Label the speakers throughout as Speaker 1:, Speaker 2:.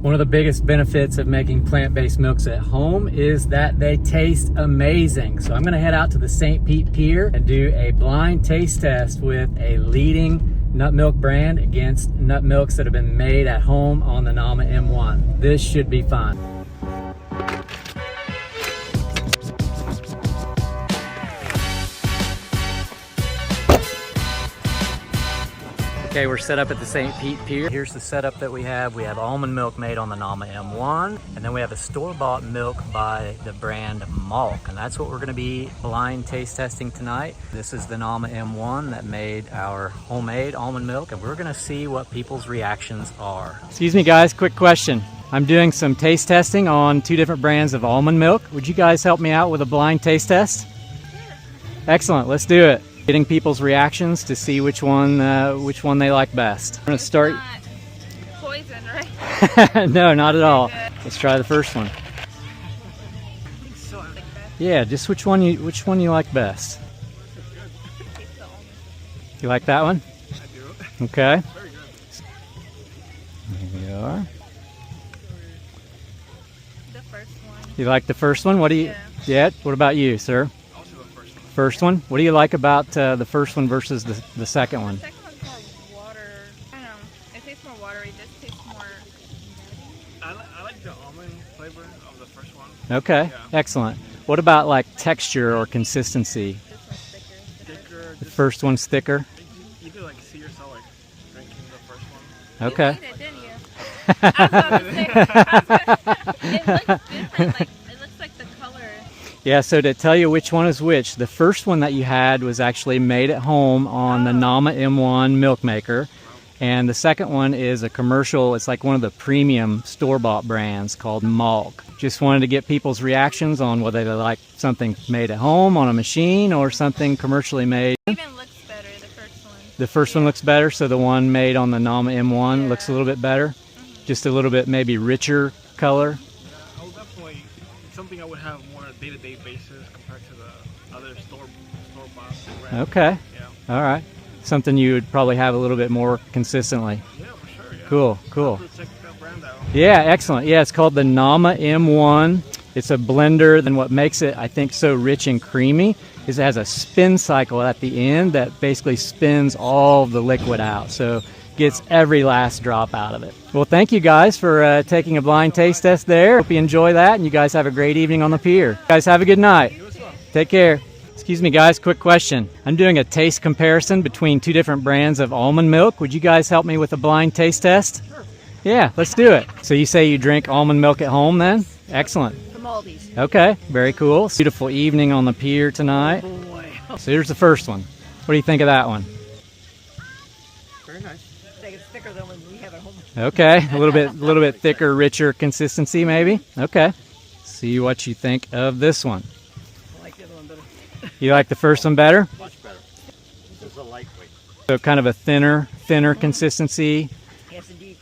Speaker 1: One of the biggest benefits of making plant-based milks at home is that they taste amazing. So I'm gonna head out to the St. Pete Pier and do a blind taste test with a leading nut milk brand against nut milks that have been made at home on the Nama M1. This should be fun. Okay, we're set up at the St. Pete Pier. Here's the setup that we have. We have almond milk made on the Nama M1, and then we have a store-bought milk by the brand MALK, and that's what we're gonna be blind taste testing tonight. This is the Nama M1 that made our homemade almond milk, and we're gonna see what people's reactions are. Excuse me guys, quick question. I'm doing some taste testing on 2 different brands of almond milk. Would you guys help me out with a blind taste test? Excellent, let's do it. Getting people's reactions to see which one they like best. I'm gonna start.
Speaker 2: Not poison, right?
Speaker 1: No, not at all. Let's try the first one. Yeah, just which one you like best. You like that one? I do. Okay. Very good. Here we are.
Speaker 2: The first one.
Speaker 1: You like the first one? What do you? Yeah. What about you, sir? First one. What do you like about the first one versus the second one?
Speaker 2: The second one's more water. I don't know. It tastes more watery. This tastes more.
Speaker 3: I like the almond flavor of the first one.
Speaker 1: Okay.
Speaker 3: Yeah.
Speaker 1: Excellent. What about like texture or consistency?
Speaker 2: This one's thicker.
Speaker 1: The first one's thicker.
Speaker 3: You could like see yourself like drinking the first one.
Speaker 1: Okay.
Speaker 2: You made it, didn't you? I was about to say, it looks different. Like it looks like the color.
Speaker 1: Yeah, so to tell you which one is which, the first one that you had was actually made at home on the Nama M1 milk maker. And the second one is a commercial. It's like one of the premium store-bought brands called MALK. Just wanted to get people's reactions on whether they like something made at home on a machine or something commercially made.
Speaker 2: It even looks better, the first one.
Speaker 1: The first one looks better, so the one made on the Nama M1 looks a little bit better. Just a little bit maybe richer color.
Speaker 3: I would definitely, it's something I would have more on a day-to-day basis compared to the other store-bought brand.
Speaker 1: Okay.
Speaker 3: Yeah.
Speaker 1: All right. Something you would probably have a little bit more consistently.
Speaker 3: Yeah, for sure. Yeah.
Speaker 1: Cool, cool.
Speaker 3: I'll have to check that brand out.
Speaker 1: Yeah, excellent. Yeah, it's called the Nama M1. It's a blender. Then what makes it, I think, so rich and creamy is it has a spin cycle at the end that basically spins all the liquid out. So gets every last drop out of it. Well, thank you guys for taking a blind taste test there. Hope you enjoy that, and you guys have a great evening on the pier. Guys, have a good night. Take care. Excuse me, guys, quick question. I'm doing a taste comparison between 2 different brands of almond milk. Would you guys help me with a blind taste test? Sure. Yeah, let's do it. So you say you drink almond milk at home then? Excellent.
Speaker 4: From Aldi's.
Speaker 1: Okay, very cool. Beautiful evening on the pier tonight.
Speaker 4: Oh boy.
Speaker 1: So here's the first one. What do you think of that one?
Speaker 3: Very nice.
Speaker 4: I think it's thicker than when we have at home.
Speaker 1: Okay, a little bit thicker, richer consistency maybe. Okay. See what you think of this one.
Speaker 4: I like the other one better.
Speaker 1: You like the first one better?
Speaker 3: Much better. This is a lightweight.
Speaker 1: So kind of a thinner consistency.
Speaker 4: Yes, indeed.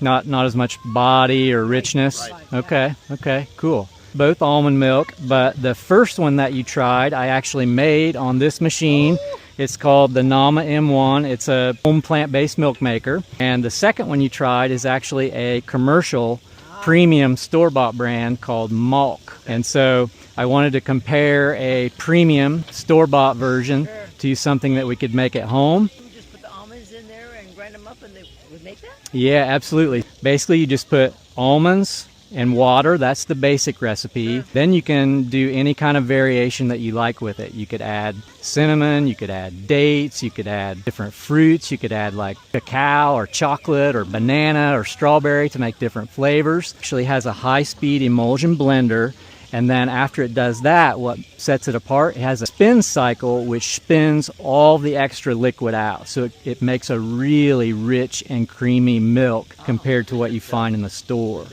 Speaker 1: Not as much body or richness.
Speaker 4: Right.
Speaker 1: Okay, cool. Both almond milk, but the first one that you tried, I actually made on this machine. It's called the Nama M1. It's a home plant-based milk maker. And the second one you tried is actually a commercial premium store-bought brand called MALK. And so I wanted to compare a premium store-bought version to something that we could make at home.
Speaker 4: You just put the almonds in there and grind them up and they would make that?
Speaker 1: Yeah, absolutely. Basically, you just put almonds and water. That's the basic recipe. Then you can do any kind of variation that you like with it. You could add cinnamon, you could add dates, you could add different fruits, you could add like cacao or chocolate or banana or strawberry to make different flavors. Actually has a high-speed emulsion blender. And then after it does that, what sets it apart, it has a spin cycle which spins all the extra liquid out. So it makes a really rich and creamy milk compared to what you find in the store.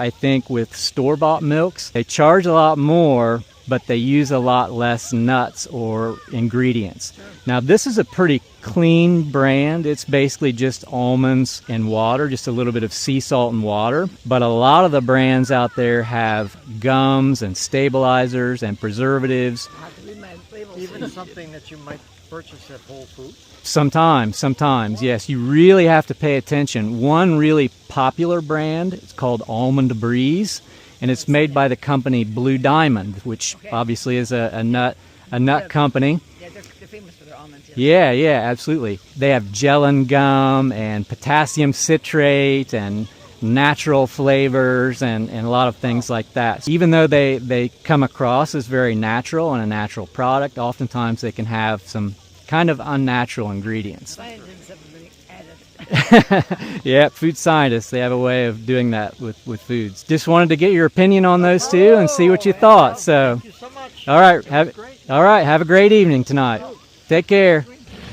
Speaker 1: I think with store-bought milks, they charge a lot more, but they use a lot less nuts or ingredients. Now this is a pretty clean brand. It's basically just almonds and water, just a little bit of sea salt and water. But a lot of the brands out there have gums and stabilizers and preservatives.
Speaker 4: I'll have to read my labels.
Speaker 3: Even something that you might
Speaker 5: purchase at Whole Foods?
Speaker 1: Sometimes, yes. You really have to pay attention. One really popular brand, it's called Almond Breeze, and it's made by the company Blue Diamond, which obviously is a nut company.
Speaker 4: Yeah, they're famous for their almonds.
Speaker 1: Yeah, absolutely. They have gellan gum and potassium citrate and natural flavors and a lot of things like that. Even though they come across as very natural and a natural product, oftentimes they can have some kind of unnatural ingredients.
Speaker 4: Scientists have really added.
Speaker 1: Yeah, food scientists, they have a way of doing that with foods. Just wanted to get your opinion on those two and see what you thought. So,
Speaker 5: Thank you so much.
Speaker 1: all right,
Speaker 5: Great.
Speaker 1: have a great evening tonight. Take care.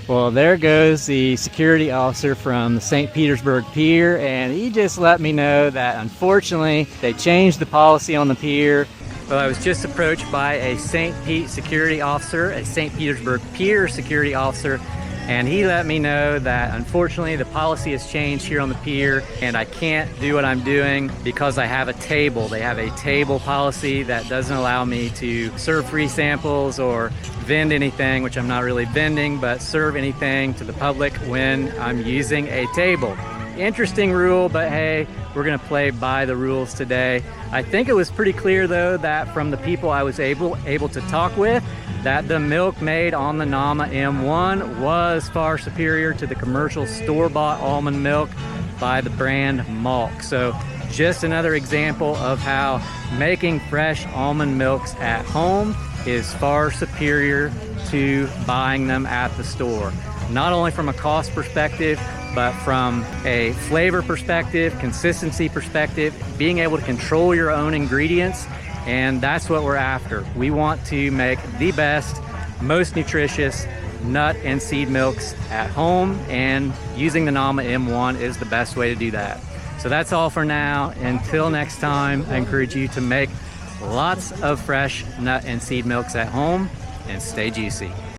Speaker 1: Well, there goes the security officer from the St. Petersburg Pier, and he just let me know that unfortunately they changed the policy on the pier. Well, I was just approached by a St. Pete security officer, a St. Petersburg Pier security officer, and he let me know that unfortunately the policy has changed here on the pier and I can't do what I'm doing because I have a table. They have a table policy that doesn't allow me to serve free samples or vend anything, which I'm not really vending, but serve anything to the public when I'm using a table. Interesting rule, but hey, we're gonna play by the rules today. I think it was pretty clear though that from the people I was able to talk with, that the milk made on the Nama M1 was far superior to the commercial store-bought almond milk by the brand MALK. So just another example of how making fresh almond milks at home is far superior to buying them at the store. Not only from a cost perspective, but from a flavor perspective, consistency perspective, being able to control your own ingredients. And that's what we're after. We want to make the best, most nutritious nut and seed milks at home, and using the Nama M1 is the best way to do that. So that's all for now. Until next time, I encourage you to make lots of fresh nut and seed milks at home and stay juicy.